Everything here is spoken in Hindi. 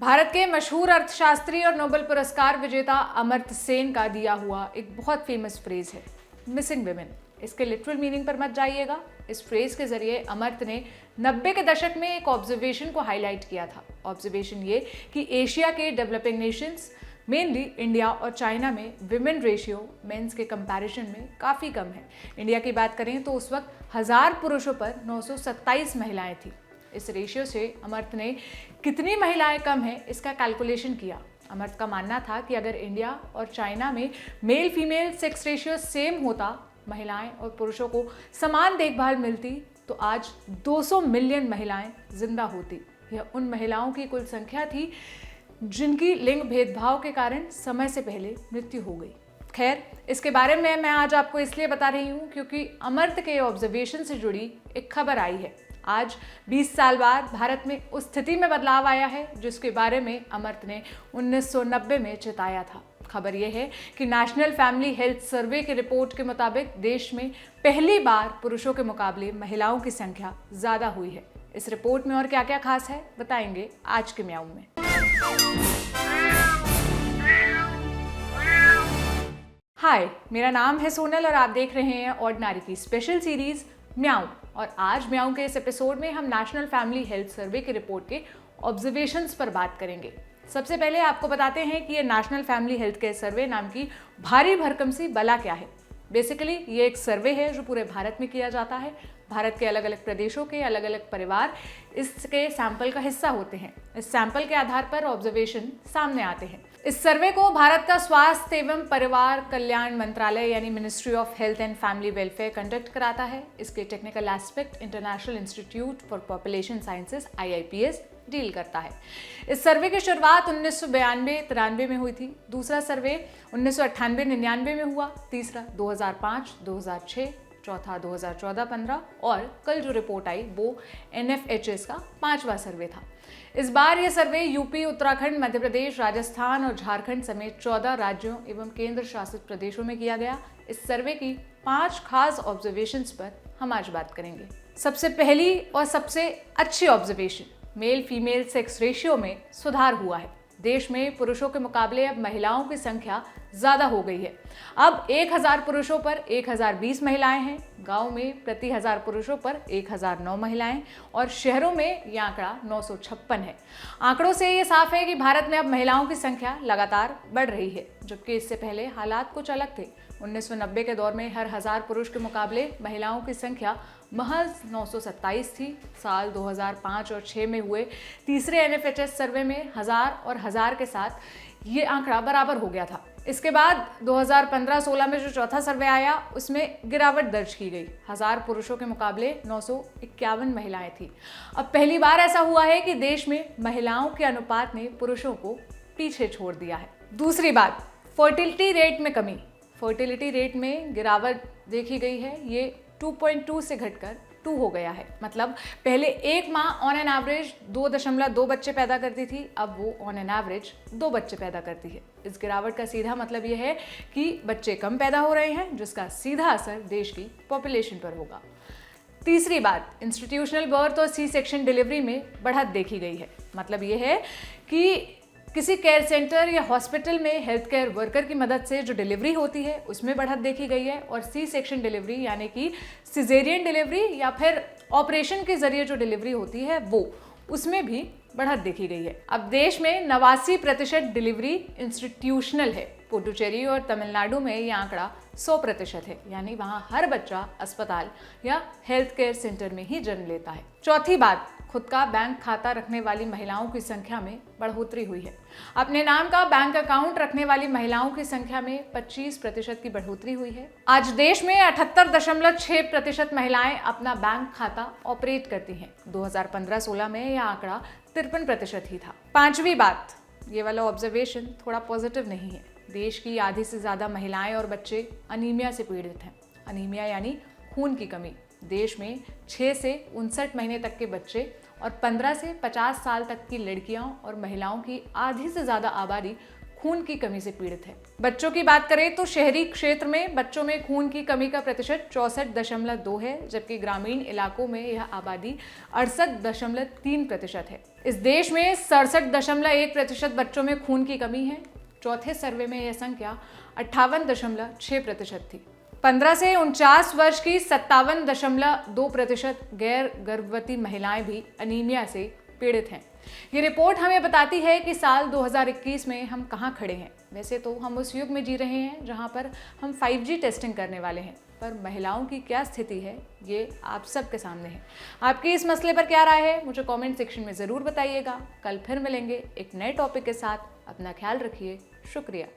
भारत के मशहूर अर्थशास्त्री और नोबेल पुरस्कार विजेता अमर्त्य सेन का दिया हुआ एक बहुत फेमस फ्रेज है, मिसिंग विमेन। इसके लिटरल मीनिंग पर मत जाइएगा। इस फ्रेज के जरिए अमर्त्य ने 90 के दशक में एक ऑब्जर्वेशन को हाईलाइट किया था। ऑब्जर्वेशन ये कि एशिया के डेवलपिंग नेशंस, मेनली इंडिया और चाइना में विमेन रेशियो मेंस के कंपैरिजन में काफ़ी कम है। इंडिया की बात करें तो उस वक्त 1000 पुरुषों पर 927 महिलाएं थी। इस रेशियो से अमर्त्य ने कितनी महिलाएं कम हैं इसका कैलकुलेशन किया। अमर्त्य का मानना था कि अगर इंडिया और चाइना में male female sex ratio same होता, महिलाएं और पुरुषों को समान देखभाल मिलती, तो आज 200 मिलियन महिलाएं जिंदा होती। यह उन महिलाओं की कुल संख्या थी जिनकी लिंग भेदभाव के कारण समय से पहले मृत्यु हो गई। खैर, इसके बारे में मैं आज आपको इसलिए बता रही हूँ क्योंकि अमर्त्य के ऑब्जर्वेशन से जुड़ी एक खबर आई है। आज 20 साल बाद भारत में उस स्थिति में बदलाव आया है जिसके बारे में अमर्त्य ने 1990 में चिताया था। खबर यह है कि नेशनल फैमिली हेल्थ सर्वे की रिपोर्ट के मुताबिक देश में पहली बार पुरुषों के मुकाबले महिलाओं की संख्या ज्यादा हुई है। इस रिपोर्ट में और क्या क्या खास है बताएंगे आज के म्याऊं में। हाय, मेरा नाम है सोनल और आप देख रहे हैं ऑर्डिनरी की स्पेशल सीरीज म्याऊं। और आज म्याऊं के इस एपिसोड में हम नेशनल फैमिली हेल्थ सर्वे की रिपोर्ट के ऑब्जर्वेशंस पर बात करेंगे। सबसे पहले आपको बताते हैं कि ये नेशनल फैमिली हेल्थ केयर सर्वे नाम की भारी भरकम सी बला क्या है। बेसिकली ये एक सर्वे है जो पूरे भारत में किया जाता है। भारत के अलग अलग प्रदेशों के अलग अलग परिवार इसके सैंपल का हिस्सा होते हैं। इस सैंपल के आधार पर ऑब्जर्वेशन सामने आते हैं। इस सर्वे को भारत का स्वास्थ्य एवं परिवार कल्याण मंत्रालय यानी ministry of health and family welfare conduct कराता है। इसके technical aspect international institute for population sciences IIPS deal करता है। इस सर्वे की शुरुआत 1992-93 में हुई थी। दूसरा सर्वे 1998-99 में हुआ। तीसरा 2005-2006, चौथा 2014-15 और कल जो रिपोर्ट आई वो NFHS का 5वां सर्वे था। इस बार यह सर्वे यूपी, उत्तराखंड, मध्य प्रदेश, राजस्थान और झारखंड समेत 14 राज्यों एवं केंद्र शासित प्रदेशों में किया गया। इस सर्वे की 5 खास ऑब्जर्वेशंस पर हम आज बात करेंगे। सबसे पहली और सबसे अच्छी observation, male female sex ratio में सुधार हुआ है। देश में पुरुषों के मुकाबले अब महिलाओं की संख्या ज्यादा हो गई है। अब 1000 पुरुषों पर 1020 महिलाएं हैं। गांव में प्रति 1000 पुरुषों पर 1009 महिलाएं और शहरों में यह आंकड़ा 956 है। आंकड़ों से ये साफ है कि भारत में अब महिलाओं की संख्या लगातार बढ़ रही है, जबकि इससे पहले हालात कुछ अलग थे। 1990 के दौर में हर 1000 पुरुष के मुकाबले महिलाओं की संख्या महज 927 थी। साल 2005 और 6 में हुए तीसरे NFHS सर्वे में 1000 और 1000 के साथ ये आंकड़ा बराबर हो गया था। इसके बाद 2015-16 में जो चौथा सर्वे आया उसमें गिरावट दर्ज की गई। 1000 पुरुषों के मुकाबले 951 महिलाएं थी। अब पहली बार ऐसा हुआ है कि देश में महिलाओं के अनुपात ने पुरुषों को पीछे छोड़ दिया है। दूसरी बात, फर्टिलिटी रेट में कमी। फर्टिलिटी रेट में गिरावट देखी गई है। ये 2.2 से घटकर 2 हो गया है। मतलब पहले एक माँ ऑन एन एवरेज 2.2 बच्चे पैदा करती थी, अब वो ऑन एन एवरेज 2 बच्चे पैदा करती है। इस गिरावट का सीधा मतलब ये है कि बच्चे कम पैदा हो रहे हैं, जिसका सीधा असर देश की पॉपुलेशन पर होगा। तीसरी बात, इंस्टीट्यूशनल बर्थ और सी सेक्शन डिलीवरी में बढ़त देखी गई है। मतलब ये है कि किसी केयर सेंटर या हॉस्पिटल में हेल्थ केयर वर्कर की मदद से जो डिलीवरी होती है उसमें बढ़त देखी गई है। और सी सेक्शन डिलीवरी यानी कि सिजेरियन डिलीवरी या फिर ऑपरेशन के जरिए जो डिलीवरी होती है वो, उसमें भी बढ़त देखी गई है। अब देश में 89% डिलीवरी इंस्टीट्यूशनल है। पुडुचेरी और तमिलनाडु में ये आंकड़ा 100% है, यानी वहाँ हर बच्चा अस्पताल या हेल्थ केयर सेंटर में ही जन्म लेता है। चौथी बात, खुद का बैंक खाता रखने वाली महिलाओं की संख्या में बढ़ोतरी हुई है। अपने नाम का बैंक अकाउंट रखने वाली महिलाओं की संख्या में 25% की बढ़ोतरी हुई है। आज देश में 78.6% महिलाएं अपना बैंक खाता ऑपरेट करती हैं। 2015-16 में यह आंकड़ा 53% ही था। पांचवी बात, ये वाला ऑब्जर्वेशन थोड़ा पॉजिटिव नहीं है। देश की आधी से ज्यादा महिलाएं और बच्चे अनीमिया से पीड़ित हैं। अनीमिया यानी खून की कमी। देश में 6 से 59 महीने तक के बच्चे और 15 से 50 साल तक की लड़कियों और महिलाओं की आधी से ज़्यादा आबादी खून की कमी से पीड़ित है। बच्चों की बात करें तो शहरी क्षेत्र में बच्चों में खून की कमी का प्रतिशत 64.2 है, जबकि ग्रामीण इलाकों में यह आबादी 68.3% है। इस देश में 67.1% बच्चों में खून की कमी है। चौथे सर्वे में यह संख्या 58.6% थी। 15 से 49 वर्ष की 57.2% गैर गर्भवती महिलाएं भी अनीमिया से पीड़ित हैं। ये रिपोर्ट हमें बताती है कि साल 2021 में हम कहाँ खड़े हैं। वैसे तो हम उस युग में जी रहे हैं जहाँ पर हम 5G टेस्टिंग करने वाले हैं, पर महिलाओं की क्या स्थिति है ये आप सबके सामने है। आपकी इस मसले पर क्या राय है मुझे कमेंट सेक्शन में ज़रूर बताइएगा। कल फिर मिलेंगे एक नए टॉपिक के साथ। अपना ख्याल रखिए। शुक्रिया।